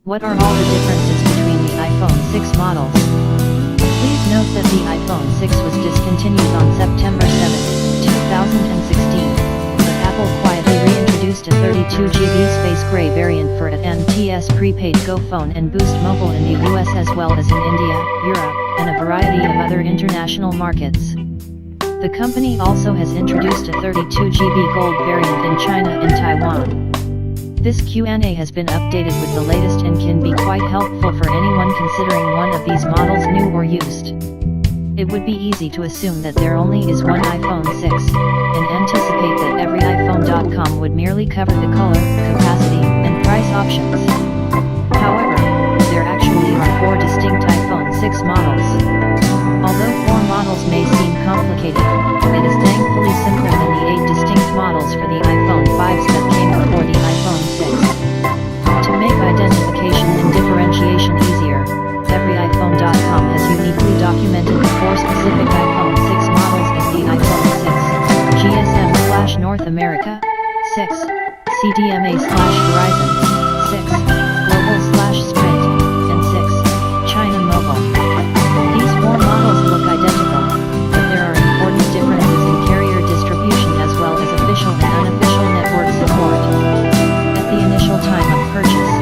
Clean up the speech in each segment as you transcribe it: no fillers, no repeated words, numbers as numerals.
What are all the differences between the iPhone 6 models? Please note that the iPhone 6 was discontinued on September 7, 2016, but Apple quietly reintroduced a 32GB space gray variant for AT&T's prepaid Go Phone and Boost Mobile in the US as well as in India, Europe, and a variety of other international markets. The company also has introduced a 32GB Gold variant in China and Taiwan. This Q&A has been updated with the latest and can be quite helpful for anyone considering one of these models new or used. It would be easy to assume that there only is one iPhone 6, and anticipate that every iPhone.com would merely cover the color, capacity, and price options. However, there actually are 4 distinct iPhone 6 models. Although 4 models may seem complicated, it is thankfully simpler than the 8 distinct models for the iPhone 5s that came before the iPhone 6. To make identification and differentiation easier, every iPhone.com has uniquely documented the 4 specific iPhone 6 models as the iPhone 6, GSM/North America, 6, CDMA/Verizon, 6, Global/Sprint, and 6, China Mobile. These 4 models look identical, but there are important differences in carrier distribution as well as official and unofficial network support. At the initial time of purchase,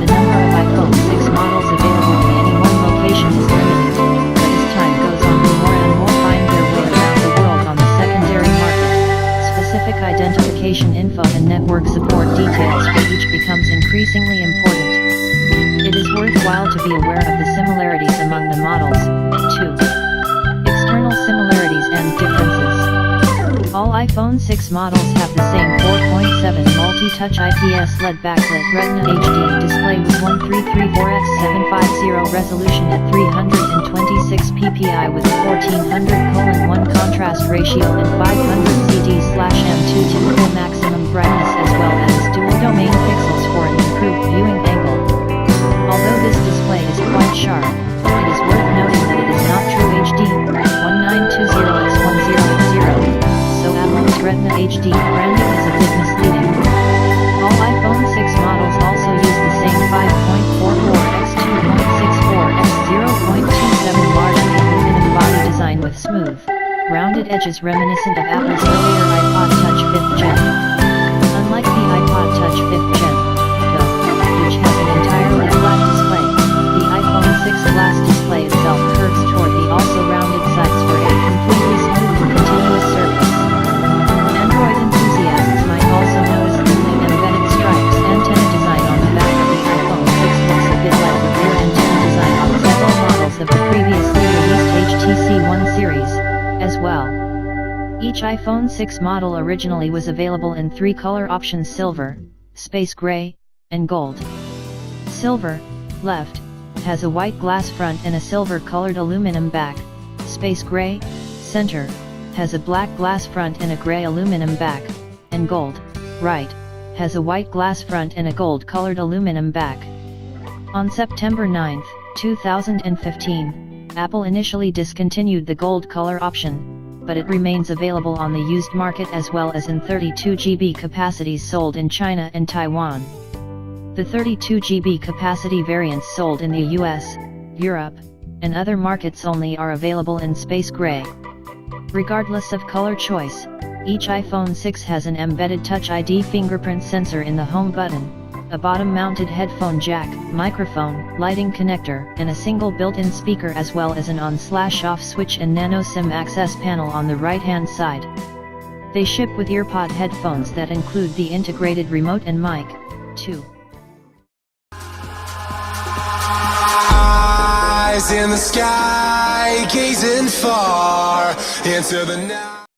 the number of iPhone 6 models available in any one location is limited, but as time goes on more and more find their way around the world on the secondary market. Specific identification info and network support details for each becomes increasingly important. It is worthwhile to be aware of the similarities among the models. 2. External similarities and differences. All iPhone 6 models have the same 4.7 multi-touch IPS LED backlit Retina HD display with 1334x750 resolution at 326 ppi with 1400:1 contrast ratio and 500 CD/M2 typical maximum brightness as well as dual domain pixels for an improved viewing angle. Although this display is quite sharp, it is worth noting that it is not true HD 1920x1080, so Apple's Retina HD branding is a bit misleading. All iPhone 6 models also use the same 5.44x2.64x0.27 large aluminum body design with smooth, rounded edges reminiscent of Apple's earlier iPod Touch 5th Gen. Unlike the iPod Touch 5th Gen, though, which has an entirely flat display, the iPhone 6 glass display itself curves toward the also rounded sides for a completely smooth and continuous surface. Android enthusiasts might also notice that the embedded stripes antenna design on the back of the iPhone 6 looks a bit like the rear antenna design on several models of the previously released HTC One series, as well. Each iPhone 6 model originally was available in 3 color options: silver, space gray, and gold. Silver, left, has a white glass front and a silver-colored aluminum back. Space gray, center, has a black glass front and a gray aluminum back. And gold, right, has a white glass front and a gold-colored aluminum back. On September 9, 2015, Apple initially discontinued the gold color option, but it remains available on the used market as well as in 32GB capacities sold in China and Taiwan. The 32GB capacity variants sold in the US, Europe, and other markets only are available in space gray. Regardless of color choice, each iPhone 6 has an embedded Touch ID fingerprint sensor in the home button, a bottom-mounted headphone jack, microphone, lighting connector, and a single built-in speaker as well as an on/off switch and nano SIM access panel on the right-hand side. They ship with earpod headphones that include the integrated remote and mic, too. In the sky, gazing far into the night.